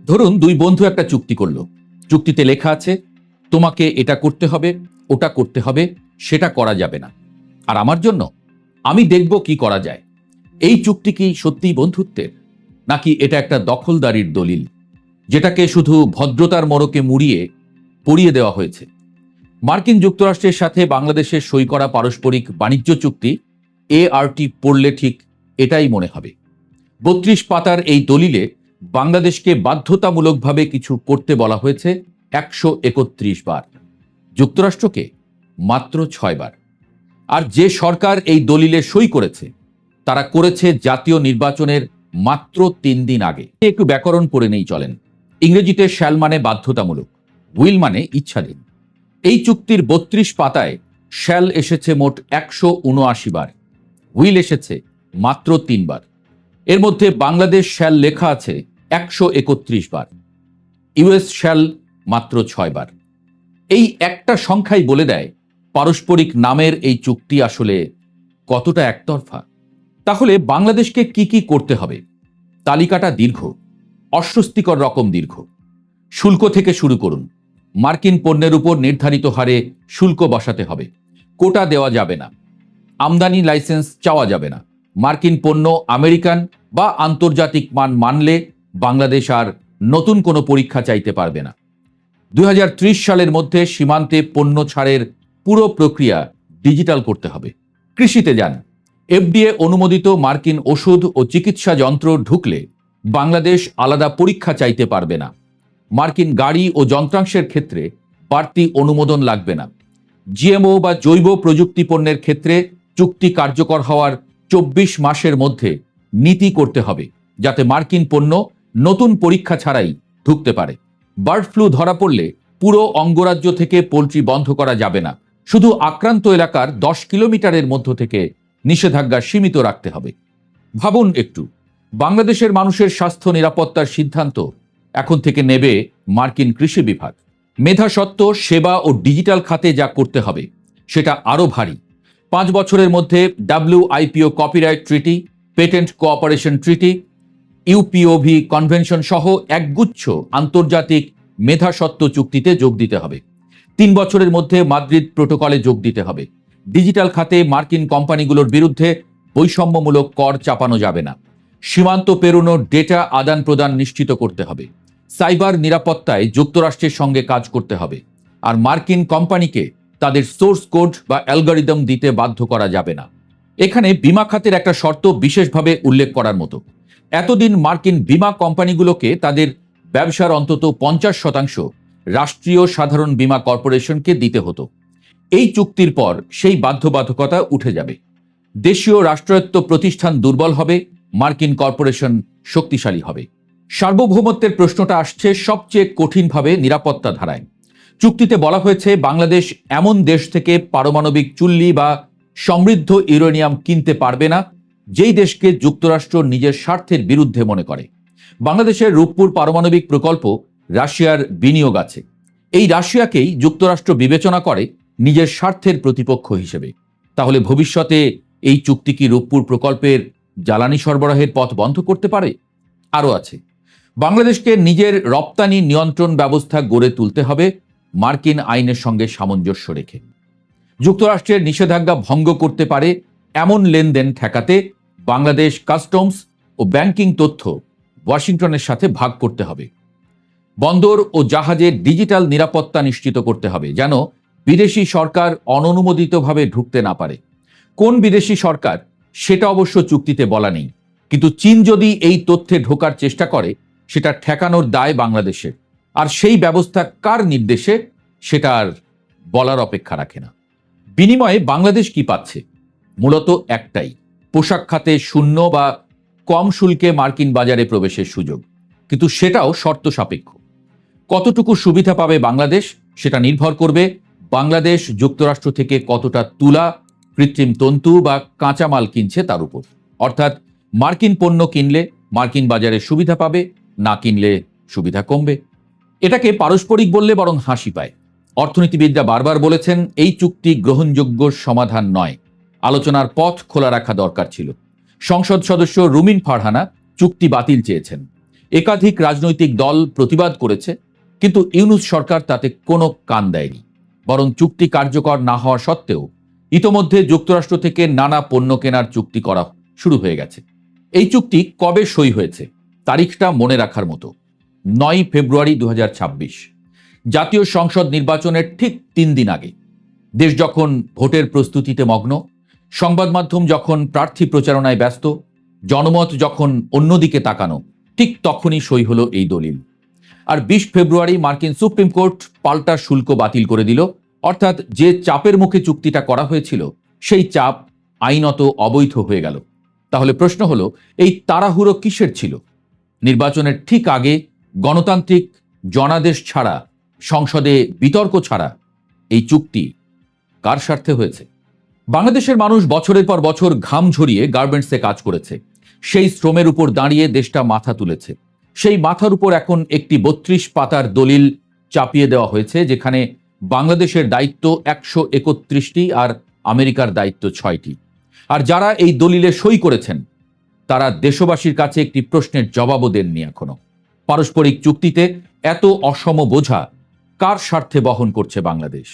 ধরুন দুই বন্ধু একটা চুক্তি করলো। চুক্তিতে লেখা আছে তোমাকে এটা করতে হবে, ওটা করতে হবে, সেটা করা যাবে না। আর আমার জন্য আমি দেখব কি করা যায়। এই চুক্তি কি সত্যিই বন্ধুত্বের, নাকি এটা একটা দখলদারির দলিল, যেটাকে শুধু ভদ্রতার মোড়কে মুড়িয়ে পড়িয়ে দেওয়া হয়েছে? মার্কিন যুক্তরাষ্ট্রের সাথে বাংলাদেশের সই করা পারস্পরিক বাণিজ্য চুক্তি ART পড়লে ঠিক এটাই মনে হবে। 32 পাতার এই দলিলে বাংলাদেশকে বাধ্যতামূলকভাবে কিছু করতে বলা হয়েছে 131 বার, যুক্তরাষ্ট্রকে মাত্র 6 বার। আর যে সরকার এই দলিলে সই করেছে তারা করেছে জাতীয় নির্বাচনের মাত্র 3 দিন আগে। একটু ব্যাকরণ পড়ে নেই চলেন। ইংরেজিতে শ্যাল মানে বাধ্যতামূলক, উইল মানে ইচ্ছাধীন। এই চুক্তির 32 পাতায় শ্যাল এসেছে মোট 179 বার, উইল এসেছে মাত্র 3 বার। এর মধ্যে বাংলাদেশ শ্যাল লেখা আছে 131 বার, ইউএস শ্যাল মাত্র 6 বার। এই একটা সংখ্যাই বলে দেয় পারস্পরিক নামের এই চুক্তি আসলে কতটা একতরফা। তাহলে বাংলাদেশকে কি কি করতে হবে? তালিকাটা দীর্ঘ, অস্বস্তিকর রকম দীর্ঘ। শুল্ক থেকে শুরু করুন। মার্কিন পণ্যের উপর নির্ধারিত হারে শুল্ক বসাতে হবে, কোটা দেওয়া যাবে না, আমদানি লাইসেন্স চাওয়া যাবে না। মার্কিন পণ্য আমেরিকান বা আন্তর্জাতিক মান মানলে বাংলাদেশ আর নতুন কোনো পরীক্ষা চাইতে পারবে না। 2030 সালের মধ্যে সীমান্তে পণ্য ছাড়ের পুরো প্রক্রিয়া ডিজিটাল করতে হবে। কৃষিতে যান। FDA অনুমোদিত মার্কিন ওষুধ ও চিকিৎসা যন্ত্র ঢুকলে বাংলাদেশ আলাদা পরীক্ষা চাইতে পারবে না। মার্কিন গাড়ি ও যন্ত্রাংশের ক্ষেত্রে বাড়তি অনুমোদন লাগবে না। GMO বা জৈব প্রযুক্তি পণ্যের ক্ষেত্রে চুক্তি কার্যকর হওয়ার 24 মাসের মধ্যে নীতি করতে হবে, যাতে মার্কিন পণ্য নতুন পরীক্ষা ছাড়াই ঢুকতে পারে। বার্ড ফ্লু ধরা পড়লে পুরো অঙ্গরাজ্য থেকে পোলট্রি বন্ধ করা যাবে না, শুধু আক্রান্ত এলাকার 10 কিলোমিটারের মধ্য থেকে নিষেধাজ্ঞা সীমিত রাখতে হবে। ভাবুন একটু, বাংলাদেশের মানুষের স্বাস্থ্য নিরাপত্তার সিদ্ধান্ত এখন থেকে নেবে মার্কিন কৃষি বিভাগ। মেধাসত্ত্ব, সেবা ও ডিজিটাল খাতে যা করতে হবে সেটা আরও ভারী। 5 বছরের মধ্যে WIPO কপিরাইট ট্রিটি, পেটেন্ট কোঅপারেশন ট্রিটি, UPOV কনভেনশন সহ একগুচ্ছ আন্তর্জাতিক মেধাসত্ত্ব চুক্তিতে যোগ দিতে হবে। 3 বছরের মধ্যে মাদ্রিদ প্রোটোকলে যোগ দিতে হবে। ডিজিটাল খাতে মার্কিন কোম্পানিগুলোর বিরুদ্ধে বৈষম্যমূলক কর চাপানো যাবে না। সীমান্ত পেরোনো ডেটা আদান প্রদান নিশ্চিত করতে হবে। সাইবার নিরাপত্তায় যুক্তরাষ্ট্রের সঙ্গে কাজ করতে হবে। আর মার্কিন কোম্পানিকে তাদের সোর্স কোড বা অ্যালগরিদম দিতে বাধ্য করা যাবে না। এখানে বীমা খাতের একটা শর্ত বিশেষভাবে উল্লেখ করার মতো। এতদিন মার্কিন বীমা কোম্পানিগুলোকে তাদের ব্যবসার অন্তত 50% রাষ্ট্রীয় সাধারণ বীমা কর্পোরেশনকে দিতে হতো। এই চুক্তির পর সেই বাধ্যবাধকতা উঠে যাবে। দেশীয় রাষ্ট্রায়ত্ত প্রতিষ্ঠান দুর্বল হবে, মার্কিন কর্পোরেশন শক্তিশালী হবে। সার্বভৌমত্বের প্রশ্নটা আসছে সবচেয়ে কঠিনভাবে নিরাপত্তা ধারায়। চুক্তিতে বলা হয়েছে বাংলাদেশ এমন দেশ থেকে পারমাণবিক চুল্লি বা সমৃদ্ধ ইউরেনিয়াম কিনতে পারবে না যেই দেশকে যুক্তরাষ্ট্র নিজের স্বার্থের বিরুদ্ধে মনে করে। বাংলাদেশের রূপপুর পারমাণবিক প্রকল্প রাশিয়ার বিনিয়োগ আছে। এই রাশিয়াকেই যুক্তরাষ্ট্র বিবেচনা করে নিজের স্বার্থের প্রতিপক্ষ হিসেবে। তাহলে ভবিষ্যতে এই চুক্তি কি রূপপুর প্রকল্পের জ্বালানি সরবরাহের পথ বন্ধ করতে পারে? আরও আছে, বাংলাদেশকে নিজের রপ্তানি নিয়ন্ত্রণ ব্যবস্থা গড়ে তুলতে হবে মার্কিন আইনের সঙ্গে সামঞ্জস্য রেখে। যুক্তরাষ্ট্রের নিষেধাজ্ঞা ভঙ্গ করতে পারে এমন লেনদেন ঠেকাতে বাংলাদেশ কাস্টমস ও ব্যাংকিং তথ্য ওয়াশিংটনের সাথে ভাগ করতে হবে। বন্দর ও জাহাজের ডিজিটাল নিরাপত্তা নিশ্চিত করতে হবে, যেন বিদেশি সরকার অননুমোদিতভাবে ঢুকতে না পারে। কোন বিদেশি সরকার সেটা অবশ্য চুক্তিতে বলা নেই, কিন্তু চীন যদি এই তথ্যে ঢোকার চেষ্টা করে সেটা ঠেকানোর দায় বাংলাদেশের। আর সেই ব্যবস্থা কার নির্দেশে সেটা আর বলার অপেক্ষা রাখে না। বিনিময়ে বাংলাদেশ কি পাচ্ছে? মূলত একটাই, পোশাক খাতে শূন্য বা কম শুল্কে মার্কিন বাজারে প্রবেশের সুযোগ। কিন্তু সেটাও শর্ত সাপেক্ষ। কতটুকু সুবিধা পাবে বাংলাদেশ সেটা নির্ভর করবে বাংলাদেশ যুক্তরাষ্ট্র থেকে কতটা তুলা, কৃত্রিম তন্তু বা কাঁচামাল কিনছে তার উপর। অর্থাৎ মার্কিন পণ্য কিনলে মার্কিন বাজারে সুবিধা পাবে, না কিনলে সুবিধা কমবে। এটাকে পারস্পরিক বললে বরং হাসি পায়। অর্থনীতিবিদরা বারবার বলেছেন এই চুক্তি গ্রহণযোগ্য সমাধান নয়, আলোচনার পথ খোলা রাখা দরকার ছিল। সংসদ সদস্য রুমিন ফারহানা চুক্তি বাতিল চেয়েছেন। একাধিক রাজনৈতিক দল প্রতিবাদ করেছে, কিন্তু ইউনূস সরকার তাতে কোনো কান দেয়নি। বরং চুক্তি কার্যকর না হওয়া সত্ত্বেও ইতোমধ্যে যুক্তরাষ্ট্র থেকে নানা পণ্য কেনার চুক্তি করা শুরু হয়ে গেছে। এই চুক্তি কবে সই হয়েছে তারিখটা মনে রাখার মতো, 9 ফেব্রুয়ারি 2026, জাতীয় সংসদ নির্বাচনের ঠিক 3 দিন আগে। দেশ যখন ভোটের প্রস্তুতিতে মগ্ন, সংবাদ মাধ্যম যখন প্রার্থী প্রচারণায় ব্যস্ত, জনমত যখন অন্যদিকে তাকানো, ঠিক তখনই সই হলো এই দলিল। আর 20 ফেব্রুয়ারি মার্কিন সুপ্রিম কোর্ট পাল্টা শুল্ক বাতিল করে দিল, অর্থাৎ যে চাপের মুখে চুক্তিটা করা হয়েছিল সেই চাপ আইনত অবৈধ হয়ে গেল। তাহলে প্রশ্ন হলো, এই তাড়াহুড়ো কিসের ছিল? নির্বাচনের ঠিক আগে গণতান্ত্রিক জনাদেশ ছাড়া, সংসদে বিতর্ক ছাড়া এই চুক্তি কার স্বার্থে হয়েছে? বাংলাদেশের মানুষ বছরের পর বছর ঘাম ঝরিয়ে গার্মেন্টসে কাজ করেছে। সেই শ্রমের উপর দাঁড়িয়ে দেশটা মাথা তুলেছে। সেই মাথার উপর এখন একটি 32 পাতার দলিল চাপিয়ে দেওয়া হয়েছে, যেখানে বাংলাদেশের দায়িত্ব 131টি আর আমেরিকার দায়িত্ব 6টি। আর যারা এই দলিলে সই করেছেন তারা দেশবাসীর কাছে একটি প্রশ্নের জবাবও দেননি এখনো। পারস্পরিক চুক্তিতে এত অসম বোঝা কার স্বার্থে বহন করছে বাংলাদেশ?